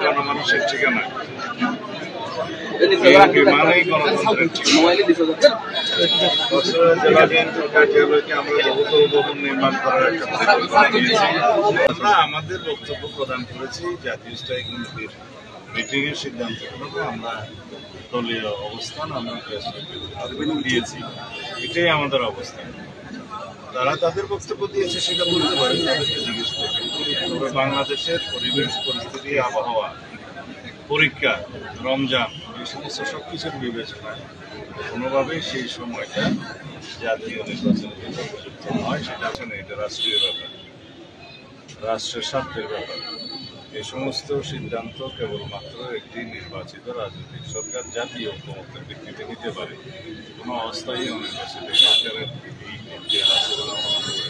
জনমানুষের ঠিকানা মানেই গণতন্ত্রের ঠিকানা। জেলা বিএনপির কার্যালয়কে আমরা বহুতল ভবন নির্মাণ করার একটা পরিকল্পনা নিয়েছি। আমরা আমাদের বক্তব্য প্রদান করেছি জাতীয় স্থায়ী কমিটির মিটিং এর সিদ্ধান্ত আমরা দলীয় অবস্থান আমরা দিয়েছি, এটাই আমাদের অবস্থান। তারা তাদের বক্তব্য দিয়েছে সেটা বলতে পারে, তাদেরকে জিজ্ঞেস করবে। তবে বাংলাদেশের পরিবেশ পরিস্থিতি, আবহাওয়া, পরীক্ষা, রমজান, এই সমস্ত সবকিছুর বিবেচনায় কোনোভাবেই সেই সময়টা জাতীয় নির্বাচনের জন্য উপযুক্ত নয়। সেটা আসলে এটা রাষ্ট্রীয় ব্যাপার, রাষ্ট্রের স্বার্থের ব্যাপার। এই সমস্ত সিদ্ধান্ত কেবলমাত্র একটি নির্বাচিত রাজনৈতিক সরকার জাতীয় ঐক্যমত্যের ভিত্তিতে নিতে পারে। কোনো অস্থায়ী অনির্বাচিত সরকারের এই ইতিহাস আছে বলে মনে করি।